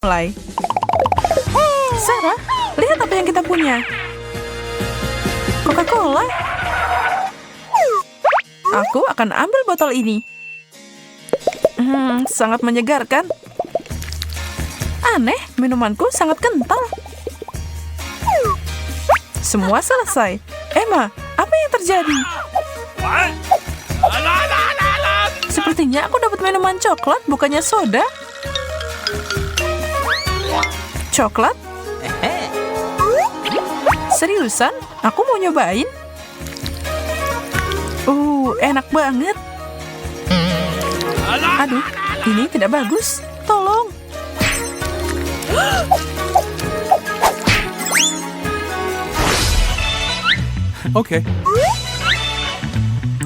Mulai. Sarah, lihat apa yang kita punya. Coca-Cola. Aku akan ambil botol ini. Sangat menyegarkan. Aneh, minumanku sangat kental. Semua selesai. Emma, apa yang terjadi? Sepertinya aku dapat minuman coklat, bukannya soda. Coklat? Seriusan? Aku mau nyobain. Enak banget. Aduh, ini tidak bagus. Tolong. Oke.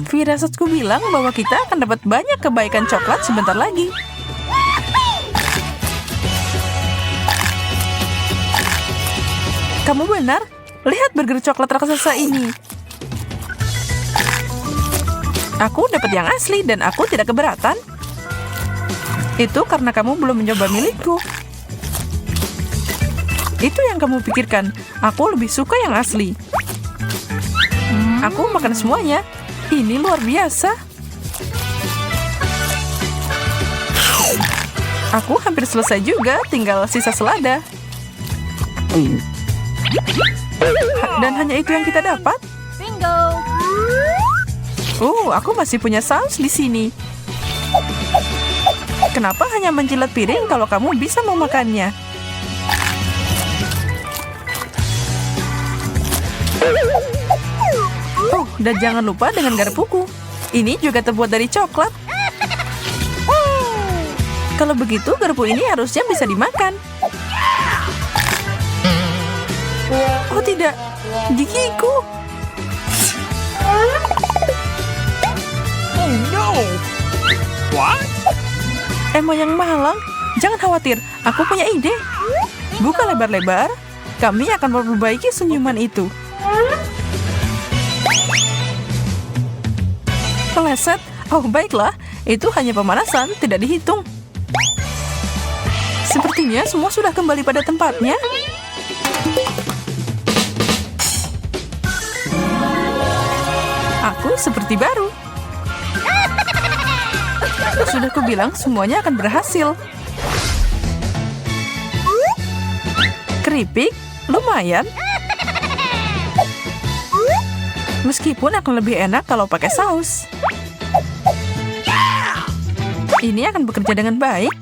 Firasatku bilang bahwa kita akan dapat banyak kebaikan coklat sebentar lagi. Kamu benar. Lihat burger coklat raksasa ini. Aku dapat yang asli dan aku tidak keberatan. Itu karena kamu belum mencoba milikku. Itu yang kamu pikirkan. Aku lebih suka yang asli. Aku makan semuanya. Ini luar biasa. Aku hampir selesai juga, tinggal sisa selada. Dan hanya itu yang kita dapat. Bingo. Aku masih punya saus di sini. Kenapa hanya menjilat piring kalau kamu bisa memakannya? Dan jangan lupa dengan garpuku. Ini juga terbuat dari coklat. Kalau begitu, garpu ini harusnya bisa dimakan. Oh tidak, gigiku. Oh no! What? Emma yang malang, jangan khawatir, aku punya ide. Buka lebar-lebar, kami akan memperbaiki senyuman itu. Keleset, baiklah, itu hanya pemanasan, tidak dihitung. Sepertinya semua sudah kembali pada tempatnya. Aku seperti baru. Sudah kubilang semuanya akan berhasil. Keripik, lumayan. Meskipun akan lebih enak kalau pakai saus. Ini akan bekerja dengan baik.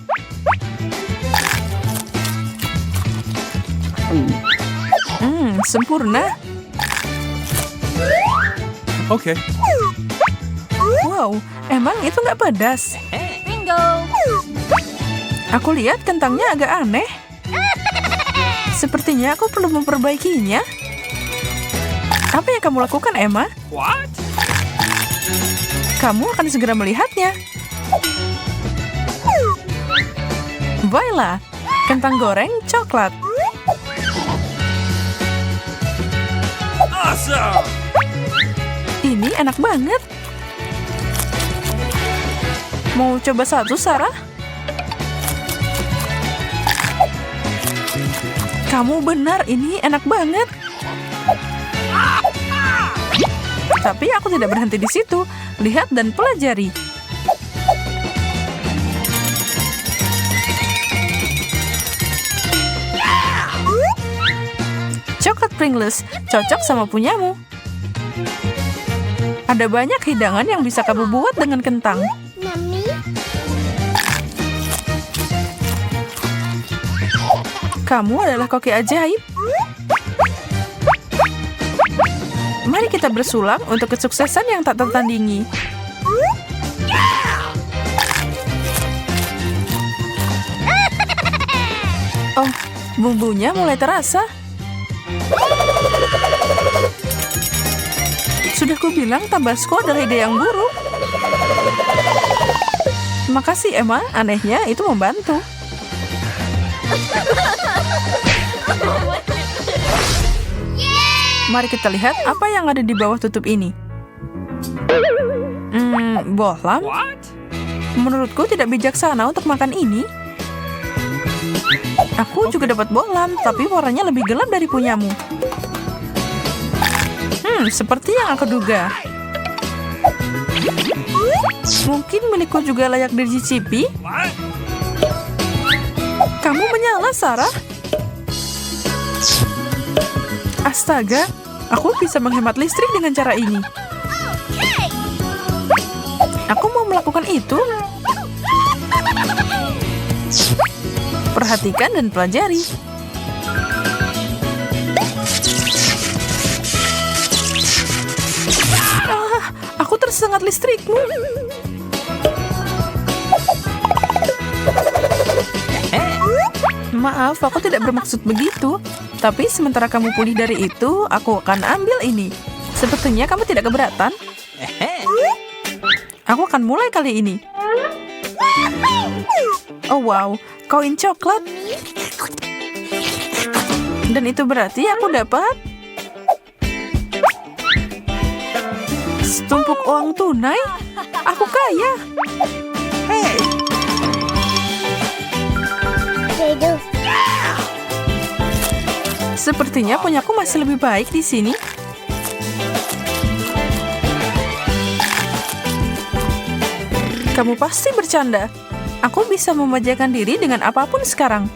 Sempurna. Oke. Wow, emang itu nggak pedas? Bingo. Aku lihat kentangnya agak aneh. Sepertinya aku perlu memperbaikinya. Apa yang kamu lakukan, Emma? What? Kamu akan segera melihatnya. Voila, kentang goreng coklat. Awesome! Ini enak banget. Mau coba satu, Sarah? Kamu benar, ini enak banget. Tapi aku tidak berhenti di situ. Lihat dan pelajari. Coklat Pringles cocok sama punyamu. Ada banyak hidangan yang bisa kamu buat dengan kentang. Mami. Kamu adalah koki ajaib. Mari kita bersulang untuk kesuksesan yang tak tertandingi. Bumbunya mulai terasa. Sudah kubilang Tabasco adalah ide yang buruk. Makasih, Emma. Anehnya itu membantu. Mari kita lihat apa yang ada di bawah tutup ini. Bohlam? What? Menurutku tidak bijaksana untuk makan ini. Aku juga dapat bohlam, tapi warnanya lebih gelap dari punyamu. Seperti yang aku duga. Mungkin milikku juga layak dicicipi. Kamu menyala, Sarah? Astaga, aku bisa menghemat listrik dengan cara ini. Aku mau melakukan itu. Perhatikan dan pelajari. Aku tersengat listrikmu. Maaf, aku tidak bermaksud begitu. Tapi sementara kamu pulih dari itu, aku akan ambil ini. Sepertinya kamu tidak keberatan. Aku akan mulai kali ini. Oh wow, koin coklat. Dan itu berarti aku dapat setumpuk uang tunai. Aku kaya. Sepertinya punyaku masih lebih baik di sini. Kamu pasti bercanda. Aku bisa memanjakan diri dengan apapun sekarang.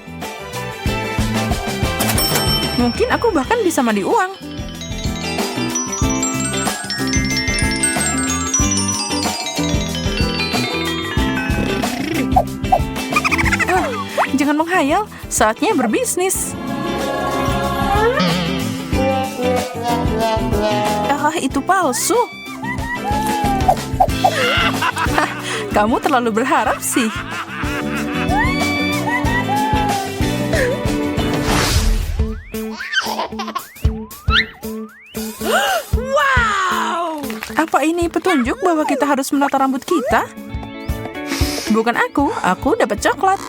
Mungkin aku bahkan bisa mandi uang. Jangan menghayal, saatnya berbisnis. Itu palsu. Kamu terlalu berharap sih. Wow! Apa ini petunjuk bahwa kita harus menata rambut kita? Bukan aku dapat coklat.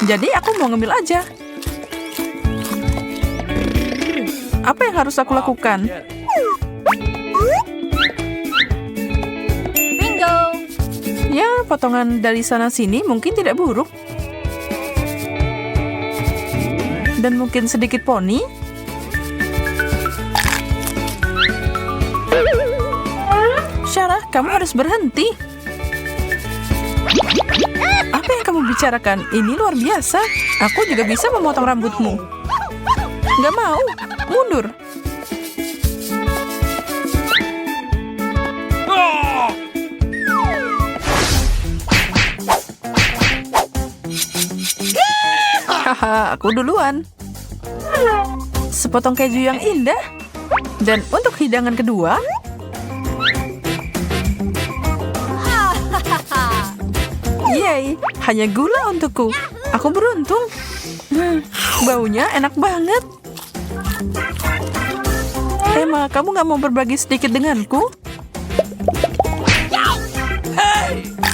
Jadi aku mau ngambil aja. Apa yang harus aku lakukan? Bingo. Ya, potongan dari sana-sini mungkin tidak buruk. Dan mungkin sedikit poni. Sarah, kamu harus berhenti. Apa yang kamu bicarakan? Ini luar biasa. Aku juga bisa memotong rambutmu. Nggak mau. Mundur. Haha, aku duluan. Sepotong keju yang indah. Dan untuk hidangan kedua, yeay, hanya gula untukku. Aku beruntung. Baunya enak banget. Emma, kamu nggak mau berbagi sedikit denganku?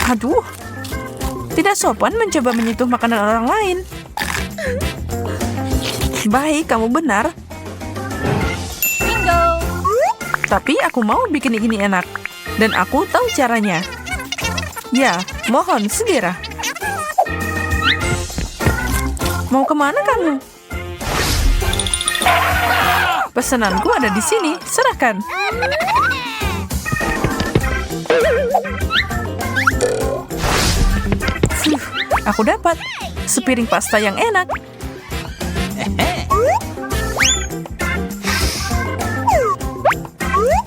Aduh, tidak sopan mencoba menyentuh makanan orang lain. Baik, kamu benar. Bingo. Tapi aku mau bikin ini enak. Dan aku tahu caranya. Ya, mohon segera. Mau kemana kamu? Pesananku ada di sini. Serahkan. Aku dapat sepiring pasta yang enak.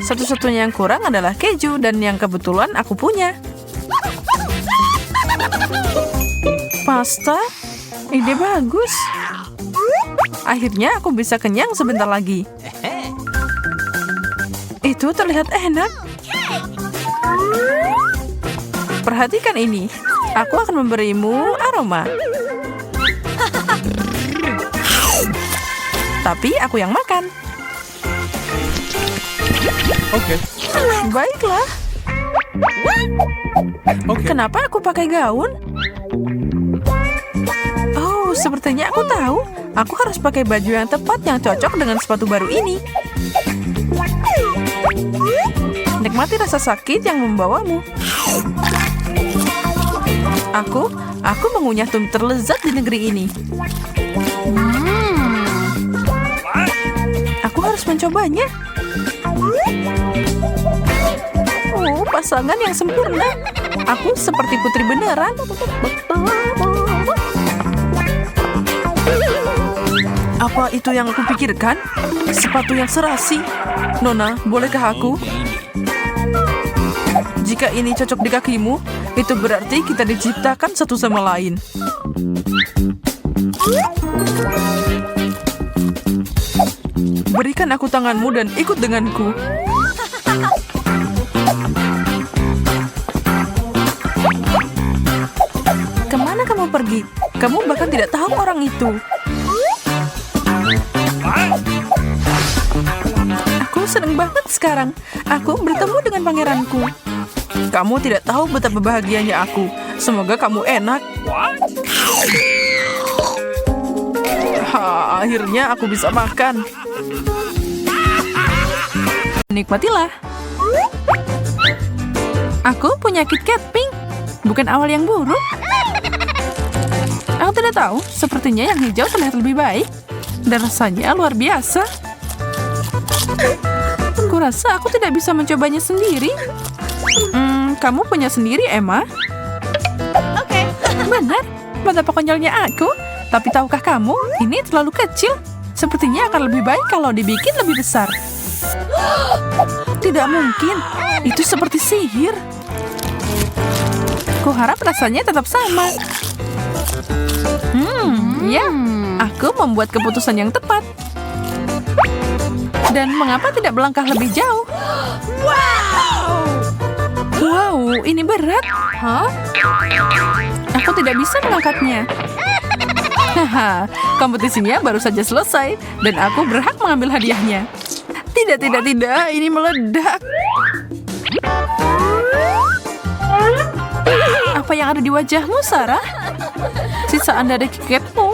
Satu-satunya yang kurang adalah keju dan yang kebetulan aku punya. Pasta? Ide bagus. Akhirnya aku bisa kenyang sebentar lagi. Itu terlihat enak. Perhatikan ini. Aku akan memberimu aroma. Tapi aku yang makan. Okay. Baiklah. Okay. Kenapa aku pakai gaun? Oh, sepertinya aku tahu. Aku harus pakai baju yang tepat yang cocok dengan sepatu baru ini. Nikmati rasa sakit yang membawamu. Aku mengunyah tumit terlezat di negeri ini. Aku harus mencobanya. Oh, pasangan yang sempurna. Aku seperti putri beneran. Apa itu yang aku pikirkan? Sepatu yang serasi. Nona, bolehkah aku? Jika ini cocok di kakimu, itu berarti kita diciptakan satu sama lain. Berikan aku tanganmu dan ikut denganku. Kemana kamu pergi? Kamu bahkan tidak tahu orang itu. Aku senang banget sekarang. Aku bertemu dengan pangeranku. Kamu tidak tahu betapa bahagianya aku. Semoga kamu enak. Akhirnya aku bisa makan. Nikmatilah. Aku punya KitKat pink. Bukan awal yang buruk. Aku tidak tahu. Sepertinya yang hijau terlihat lebih baik. Dan rasanya luar biasa. Kurasa aku tidak bisa mencobanya sendiri. Kamu punya sendiri, Emma? Oke. Benar. Betapa konyolnya aku. Tapi tahukah kamu, ini terlalu kecil. Sepertinya akan lebih baik kalau dibikin lebih besar. Tidak mungkin. Itu seperti sihir. Kuharap rasanya tetap sama. Ya. Aku membuat keputusan yang tepat. Dan mengapa tidak melangkah lebih jauh? Wow, ini berat. Hah? Aku tidak bisa mengangkatnya. Haha, kompetisinya baru saja selesai dan aku berhak mengambil hadiahnya. Tidak, ini meledak. Apa yang ada di wajahmu, Sarah? Sisaan dari KitKatmu.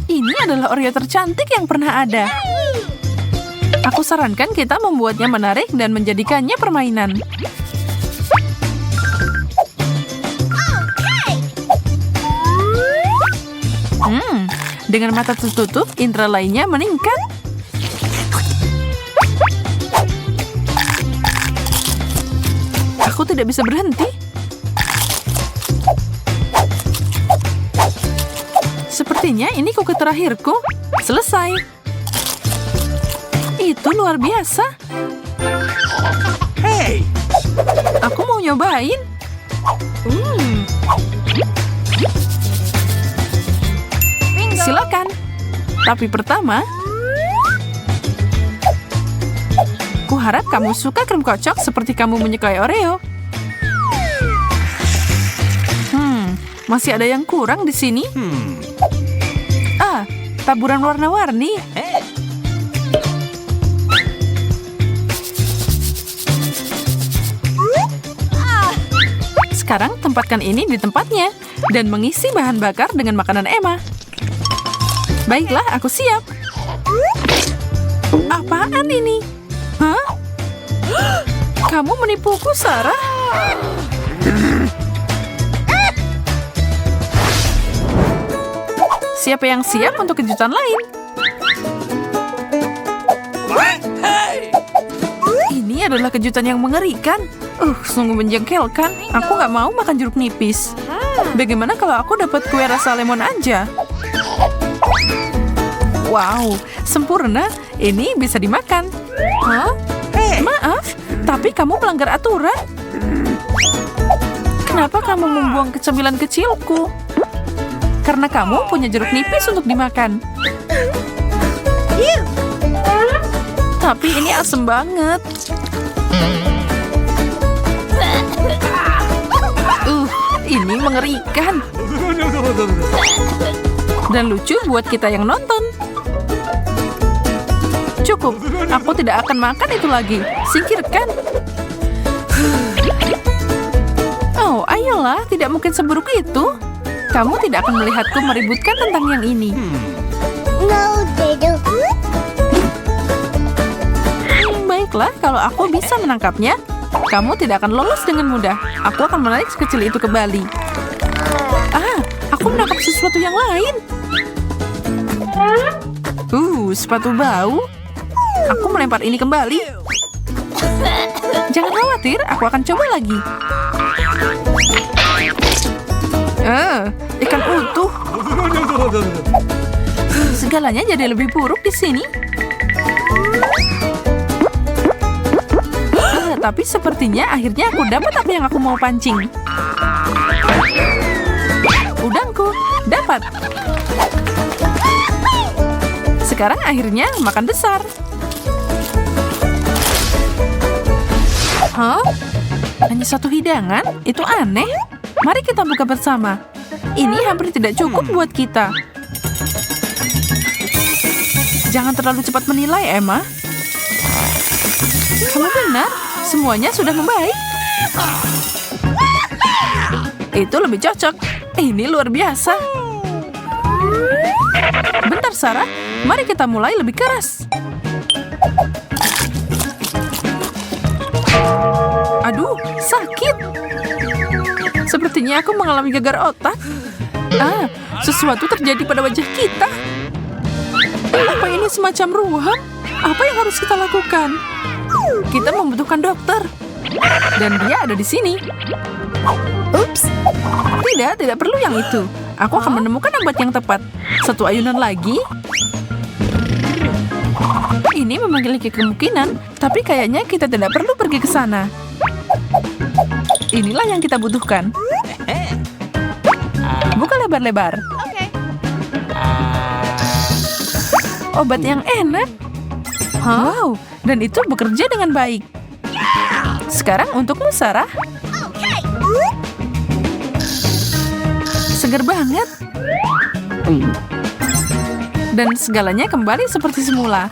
Ini adalah Oreo tercantik yang pernah ada. Aku sarankan kita membuatnya menarik dan menjadikannya permainan. Dengan mata tertutup, indera lainnya meningkat. Aku tidak bisa berhenti. Sepertinya ini kuku terakhirku. Selesai. Itu luar biasa. Hey! Aku mau nyobain. Silakan. Tapi pertama, kuharap kamu suka krim kocok seperti kamu menyukai Oreo. Masih ada yang kurang di sini. Taburan warna-warni. Sekarang tempatkan ini di tempatnya dan mengisi bahan bakar dengan makanan Emma. Baiklah, aku siap. Apaan ini? Hah? Kamu menipuku, Sarah? Siapa yang siap untuk kejutan lain? Ini adalah kejutan yang mengerikan. Sungguh menjengkelkan. Aku nggak mau makan jeruk nipis. Bagaimana kalau aku dapat kue rasa lemon aja? Wow, sempurna. Ini bisa dimakan. Hah? Maaf, tapi kamu melanggar aturan. Kenapa kamu membuang kecemilan kecilku? Karena kamu punya jeruk nipis untuk dimakan. Tapi ini asem banget. Ini mengerikan. Dan lucu buat kita yang nonton. Cukup, aku tidak akan makan itu lagi. Singkirkan. Oh, ayolah, tidak mungkin seburuk itu. Kamu tidak akan melihatku meributkan tentang yang ini. No, they do. Baiklah, kalau aku bisa menangkapnya. Kamu tidak akan lolos dengan mudah. Aku akan menarik sekecil itu kembali. Aku menangkap sesuatu yang lain. Sepatu bau. Aku melempar ini kembali. Jangan khawatir, aku akan coba lagi. Ikan utuh. Segalanya jadi lebih buruk di sini. Tapi sepertinya akhirnya aku dapat apa yang aku mau pancing. Udangku, dapat. Sekarang akhirnya makan besar. Hanya satu hidangan? Itu aneh. Mari kita buka bersama. Ini hampir tidak cukup buat kita. Jangan terlalu cepat menilai, Emma. Kamu benar, semuanya sudah membaik. Itu lebih cocok. Ini luar biasa. Bentar, Sarah. Mari kita mulai lebih keras. Aduh, sakit. Sepertinya aku mengalami gagal otak. Sesuatu terjadi pada wajah kita. Apa ini semacam ruam? Apa yang harus kita lakukan? Kita membutuhkan dokter. Dan dia ada di sini. Ups. Tidak perlu yang itu. Aku akan menemukan obat yang tepat. Satu ayunan lagi. Ini memiliki kemungkinan, tapi kayaknya kita tidak perlu pergi ke sana. Inilah yang kita butuhkan. Buka lebar-lebar. Obat yang enak. Wow, dan itu bekerja dengan baik. Sekarang untukmu, Sarah. Segar banget. Dan segalanya kembali seperti semula.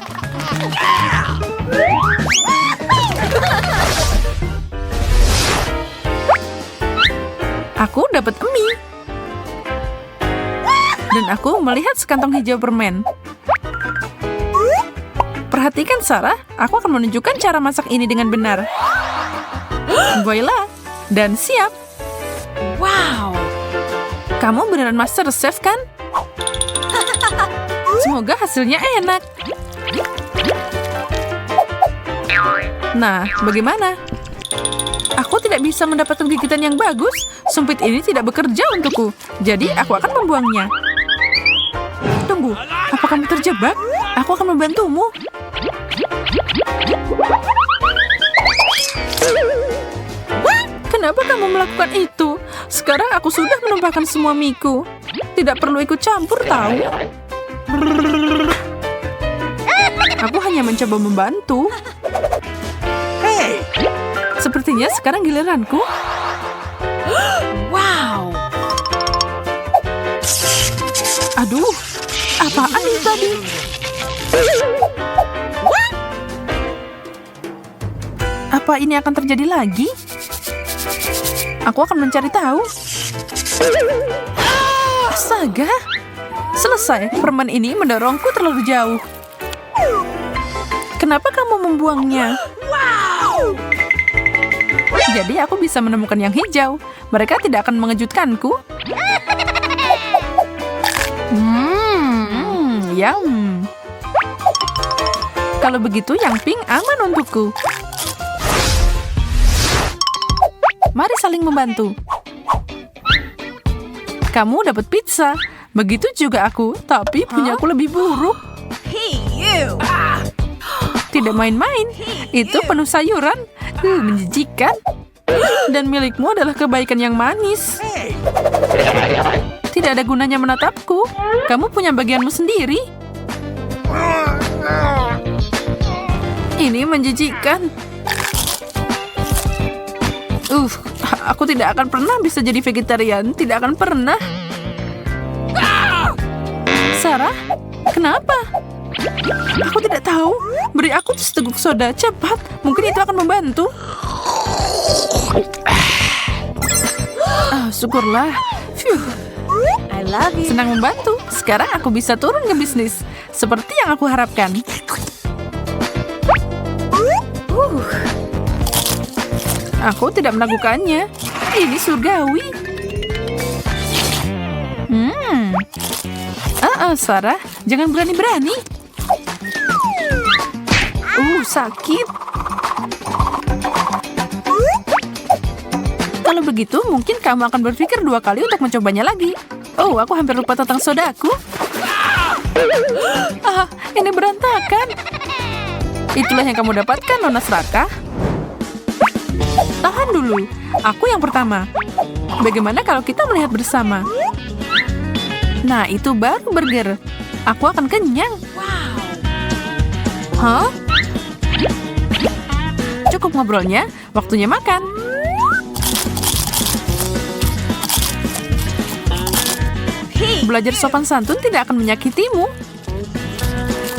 Aku dapat mie. Dan aku melihat sekantong hijau permen. Perhatikan, Sarah. Aku akan menunjukkan cara masak ini dengan benar. Voila. Dan siap. Wow. Kamu beneran master chef, kan? Semoga hasilnya enak. Nah, bagaimana? Aku tidak bisa mendapatkan gigitan yang bagus. Sumpit ini tidak bekerja untukku. Jadi, aku akan membuangnya. Tunggu, apa kamu terjebak? Aku akan membantumu. Kenapa kamu melakukan itu? Sekarang aku sudah menumpahkan semua miku. Tidak perlu ikut campur, tahu? Aku hanya mencoba membantu. Sepertinya sekarang giliranku. Wow. Aduh, apaan itu tadi? Apa ini akan terjadi lagi? Aku akan mencari tahu. Astaga. Selesai, permen ini mendorongku terlalu jauh. Kenapa kamu membuangnya? Jadi aku bisa menemukan yang hijau. Mereka tidak akan mengejutkanku. Yum. Kalau begitu yang pink aman untukku. Mari saling membantu. Kamu dapat pizza. Begitu juga aku, tapi punyaku lebih buruk. Tidak main-main. Itu penuh sayuran. Menjijikan. Dan milikmu adalah kebaikan yang manis. Tidak ada gunanya menatapku. Kamu punya bagianmu sendiri. Ini menjijikan. Aku tidak akan pernah bisa jadi vegetarian. Tidak akan pernah. Sarah, kenapa? Aku tidak tahu. Beri aku seteguk soda, cepat. Mungkin itu akan membantu. Syukurlah. I love you. Senang membantu. Sekarang aku bisa turun ke bisnis. Seperti yang aku harapkan. Aku tidak melakukannya. Ini surgawi. Sarah, jangan berani-berani. Sakit. Kalau begitu, mungkin kamu akan berpikir 2 kali untuk mencobanya lagi. Oh, aku hampir lupa tentang sodaku. Ini berantakan. Itulah yang kamu dapatkan, Nona Serakah. Tahan dulu, aku yang pertama. Bagaimana kalau kita melihat bersama? Nah, itu baru burger. Aku akan kenyang. Hah? Cukup ngobrolnya, waktunya makan. Belajar sopan santun tidak akan menyakitimu.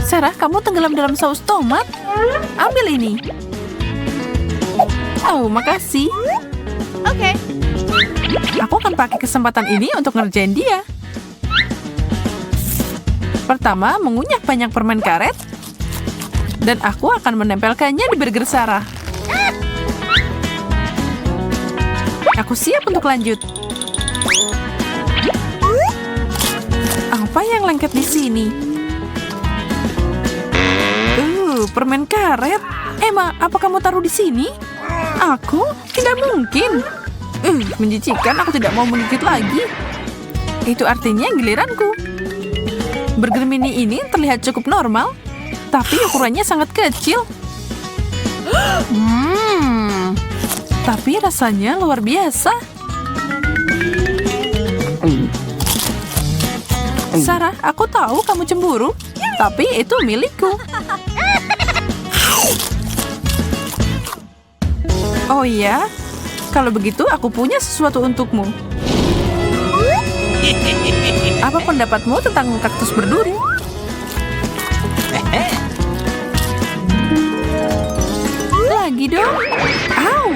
Sarah, kamu tenggelam dalam saus tomat. Ambil ini. Oh, makasih. Okay. Aku akan pakai kesempatan ini untuk ngerjain dia. Pertama, mengunyah banyak permen karet. Dan aku akan menempelkannya di burger Sarah. Aku siap untuk lanjut. Apa yang lengket di sini? Permen karet. Emma, apa kamu taruh di sini? Aku? Tidak mungkin. Menjijikan, aku tidak mau menggigit lagi. Itu artinya giliranku. Burger mini ini terlihat cukup normal, tapi ukurannya sangat kecil. Tapi rasanya luar biasa. Sarah, aku tahu kamu cemburu, tapi itu milikku. Oh iya? Kalau begitu aku punya sesuatu untukmu. Apa pendapatmu tentang kaktus berduri? Lagi dong. Au.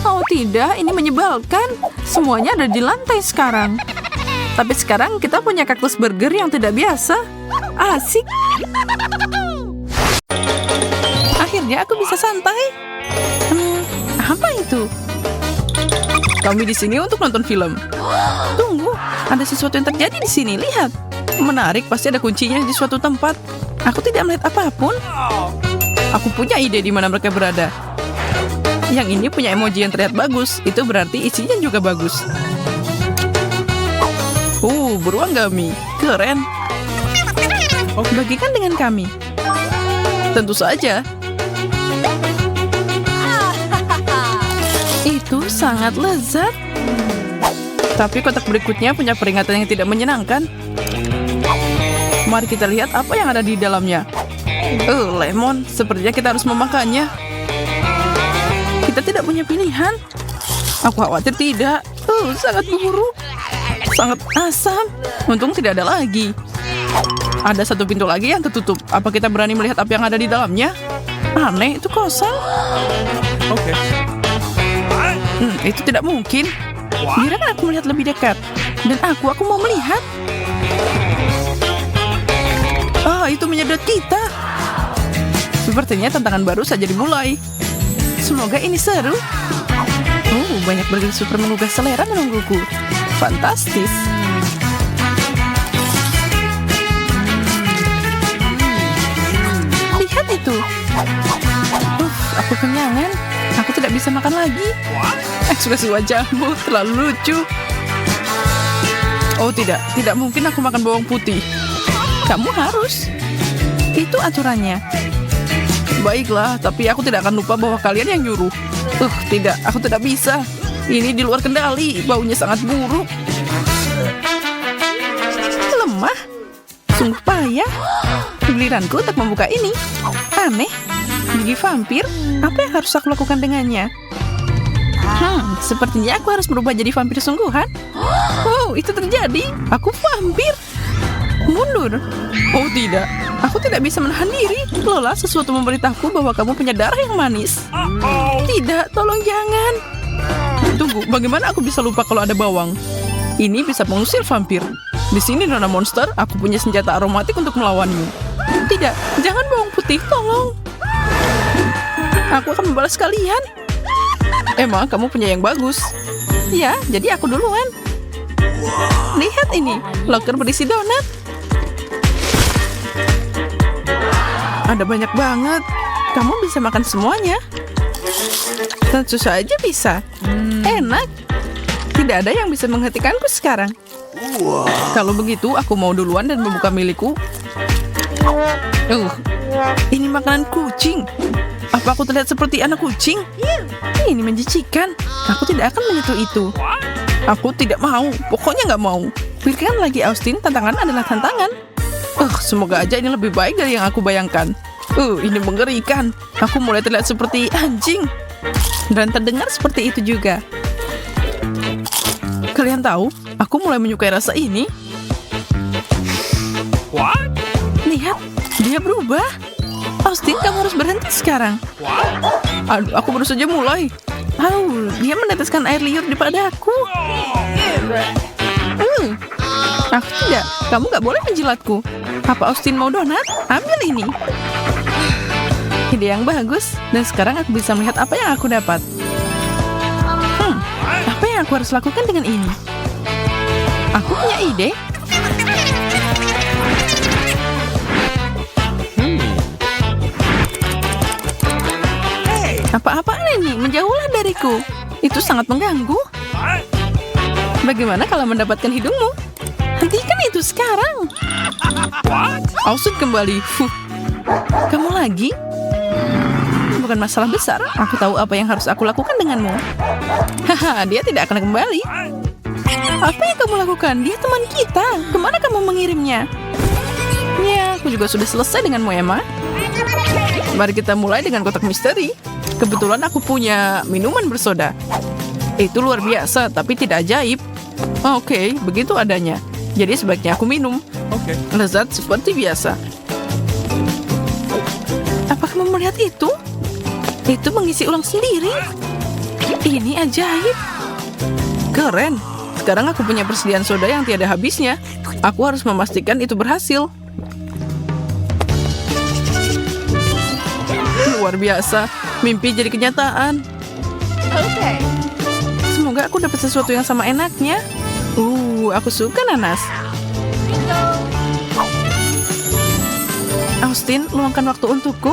Oh tidak, ini menyebalkan. Semuanya ada di lantai sekarang. Tapi sekarang kita punya kaktus burger yang tidak biasa. Asik. Akhirnya aku bisa santai. Apa itu? Kami di sini untuk nonton film. Tunggu, ada sesuatu yang terjadi di sini. Lihat. Menarik, pasti ada kuncinya di suatu tempat. Aku tidak melihat apapun. Aku punya ide di mana mereka berada. Yang ini punya emoji yang terlihat bagus. Itu berarti isinya juga bagus. Beruang gami. Keren. Bagikan dengan kami. Tentu saja. Itu sangat lezat. Tapi kotak berikutnya punya peringatan yang tidak menyenangkan. Mari kita lihat apa yang ada di dalamnya. Lemon. Sepertinya kita harus memakannya. Kita tidak punya pilihan. Aku khawatir tidak. Sangat buruk. Sangat asam. Untung tidak ada lagi. Ada satu pintu lagi yang tertutup. Apa kita berani melihat apa yang ada di dalamnya? Aneh, itu kosong. Okay. Itu tidak mungkin. Biarkan aku melihat lebih dekat. Dan aku mau melihat. Itu menyedot kita. Sepertinya tantangan baru saja dimulai. Semoga ini seru. Banyak burger super menggugah selera menungguku. Fantastis. Lihat itu. Aku kenyangan. Aku tidak bisa makan lagi. Ekspresi wajahmu terlalu lucu. Oh tidak mungkin aku makan bawang putih. Kamu harus. Itu aturannya. Baiklah, tapi aku tidak akan lupa bahwa kalian yang nyuruh. Tidak, aku tidak bisa. Ini di luar kendali, baunya sangat buruk. Lemah. Sungguh payah. Giliranku untuk membuka ini. Aneh. Gigi vampir, apa yang harus aku lakukan dengannya? Sepertinya aku harus berubah jadi vampir sungguhan. Itu terjadi. Aku vampir. Mundur. Oh tidak, aku tidak bisa menahan diri. Lola, sesuatu memberitahuku bahwa kamu punya darah yang manis. Tidak, tolong jangan. Tunggu, bagaimana aku bisa lupa kalau ada bawang? Ini bisa mengusir vampir. Di sini, Nona Monster, aku punya senjata aromatik untuk melawanmu. Tidak, jangan bawang putih, tolong. Aku akan membalas kalian. Emma, kamu punya yang bagus. Ya, jadi aku duluan. Lihat ini, loker berisi donat. Ada banyak banget. Kamu bisa makan semuanya. Tentu saja bisa. Enak. Tidak ada yang bisa menghentikanku sekarang. Kalau begitu, aku mau duluan dan membuka milikku. Ini makanan kucing. Apa aku terlihat seperti anak kucing? Ini menjijikan. Aku tidak akan menyentuh itu. Aku tidak mau. Pokoknya nggak mau. Pikirkan lagi, Austin. Tantangan adalah tantangan. Semoga aja ini lebih baik dari yang aku bayangkan. Ini mengerikan. Aku mulai terlihat seperti anjing. Dan terdengar seperti itu juga. Kalian tahu, aku mulai menyukai rasa ini. What? Lihat, dia berubah. Austin, kamu harus berhenti sekarang. Aduh, aku baru saja mulai. Dia meneteskan air liur di padaku. Aku tidak. Kamu gak boleh menjilatku. Apa Austin mau donat? Ambil ini. Ide yang bagus. Dan sekarang aku bisa melihat apa yang aku dapat. Apa yang aku harus lakukan dengan ini? Aku punya ide. Apa-apaan ini? Menjauhlah dariku. Itu sangat mengganggu. Bagaimana kalau mendapatkan hidungmu? Hentikan itu sekarang. Austin kembali. Kamu lagi? Bukan masalah besar. Aku tahu apa yang harus aku lakukan denganmu. Dia tidak akan kembali. Apa yang kamu lakukan? Dia teman kita. Kemana kamu mengirimnya? Ya, aku juga sudah selesai denganmu, Emma. Mari kita mulai dengan kotak misteri. Kebetulan aku punya minuman bersoda. Itu luar biasa, tapi tidak ajaib. Oke, begitu adanya. Jadi sebaiknya aku minum. Okay. Lezat seperti biasa. Apa kamu melihat itu? Itu mengisi ulang sendiri. Ini ajaib. Keren. Sekarang aku punya persediaan soda yang tiada habisnya. Aku harus memastikan itu berhasil. Luar biasa. Mimpi jadi kenyataan. Okay. Semoga aku dapat sesuatu yang sama enaknya. Aku suka nanas. Austin, luangkan waktu untukku.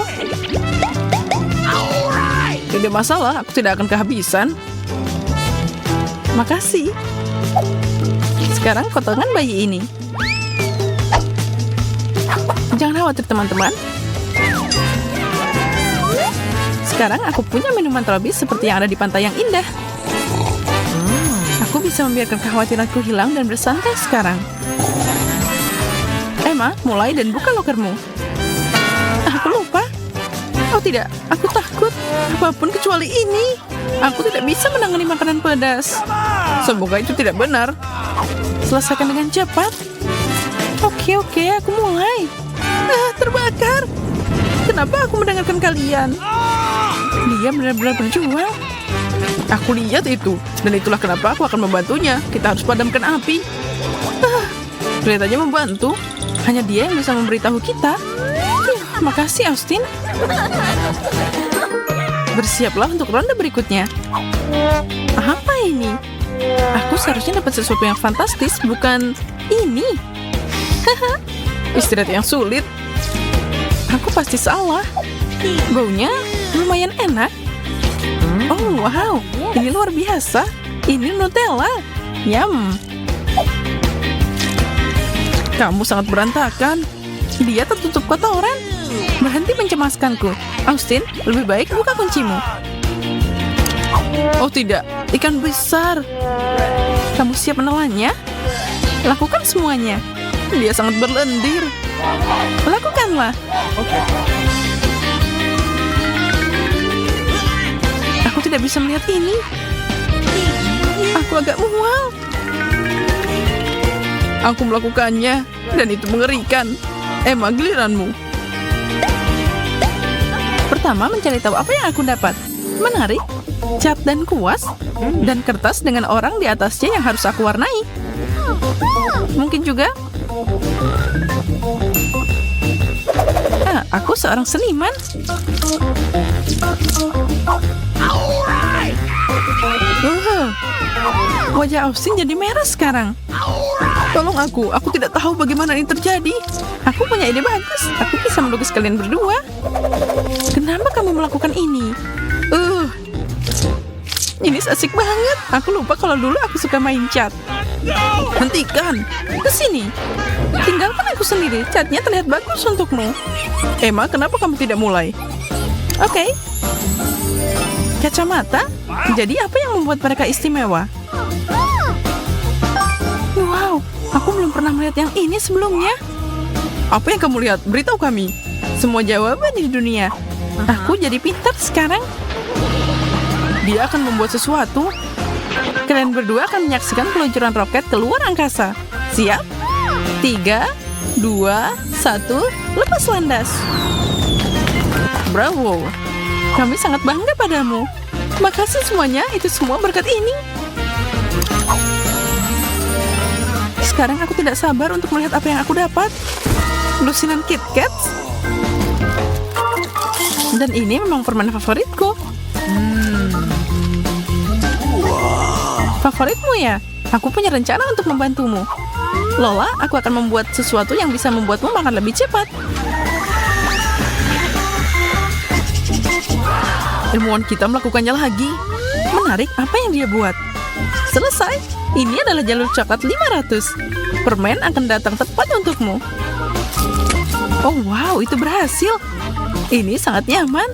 Tidak masalah, aku tidak akan kehabisan. Makasih. Sekarang potongan bayi ini. Jangan khawatir, teman-teman. Sekarang aku punya minuman tropis seperti yang ada di pantai yang indah. Aku bisa membiarkan kekhawatiranku hilang dan bersantai sekarang. Emma, mulai dan buka lokermu. Aku lupa. Oh tidak, aku takut. Apapun kecuali ini. Aku tidak bisa menangani makanan pedas. Semoga itu tidak benar. Selesaikan dengan cepat. Oke, aku mulai. Terbakar. Kenapa aku mendengarkan kalian? Dia benar-benar berjuang. Aku lihat itu. Dan itulah kenapa aku akan membantunya. Kita harus padamkan api. Kelihatannya membantu. Hanya dia yang bisa memberitahu kita. Makasih, Austin. Bersiaplah untuk ronde berikutnya. Apa ini? Aku seharusnya dapat sesuatu yang fantastis, bukan ini. Istirahat yang sulit. Aku pasti salah. Baunya lumayan enak. Oh, wow. Ini luar biasa. Ini Nutella. Yum. Kamu sangat berantakan. Dia tertutup kotoran. Berhenti mencemaskanku. Austin, lebih baik buka kuncimu. Oh tidak, ikan besar. Kamu siap menelannya? Lakukan semuanya. Dia sangat berlendir. Lakukanlah. Aku tidak bisa melihat ini. Aku agak mual. Aku melakukannya, dan itu mengerikan. Emma, giliranmu. Pertama, mencari tahu apa yang aku dapat. Menarik, cat dan kuas, dan kertas dengan orang di atasnya yang harus aku warnai. Mungkin juga aku seorang seniman. Wajah Austin jadi merah sekarang. Tolong aku tidak tahu bagaimana ini terjadi. Aku punya ide bagus. Aku bisa melukis kalian berdua. Kenapa kamu melakukan ini? Ini asik banget. Aku lupa kalau dulu aku suka main cat. Hentikan. Kesini. Tinggalkan aku sendiri. Catnya terlihat bagus untukmu. Emma, kenapa kamu tidak mulai? Oke. Kacamata? Jadi apa yang membuat mereka istimewa? Wow, aku belum pernah melihat yang ini sebelumnya. Apa yang kamu lihat? Beritahu kami. Semua jawaban di dunia. Aku jadi pintar sekarang. Dia akan membuat sesuatu. Kalian berdua akan menyaksikan peluncuran roket ke luar angkasa. Siap? 3, 2, 1, lepas landas. Bravo. Kami sangat bangga padamu. Makasih semuanya, itu semua berkat ini. Sekarang aku tidak sabar untuk melihat apa yang aku dapat. Lusinan Kit Kat. Dan ini memang permen favoritku. Favoritmu ya? Aku punya rencana untuk membantumu. Lola, aku akan membuat sesuatu yang bisa membuatmu makan lebih cepat. Ilmuwan kita melakukannya lagi. Menarik, apa yang dia buat? Selesai. Ini adalah jalur coklat 500. Permen akan datang tepat untukmu. Oh wow, itu berhasil. Ini sangat nyaman.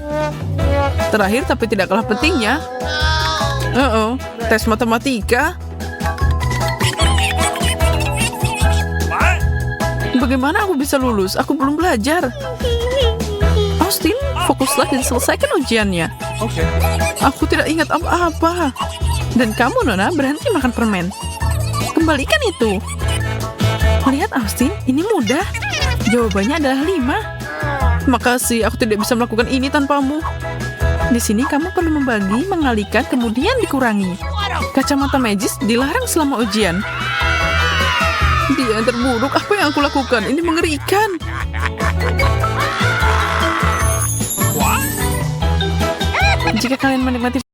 Terakhir tapi tidak kalah pentingnya. Tes matematika. Bagaimana aku bisa lulus? Aku belum belajar. Austin, fokuslah dan selesaikan ujiannya. Okay. Aku tidak ingat apa-apa. Dan kamu, Nona, berhenti makan permen. Kembalikan itu. Lihat, Austin, ini mudah. Jawabannya adalah 5. Makasih, aku tidak bisa melakukan ini tanpamu. Di sini kamu perlu membagi, mengalihkan, kemudian dikurangi. Kacamata magis dilarang selama ujian. Dia yang terburuk, apa yang aku lakukan? Ini mengerikan. Jika kalian menikmati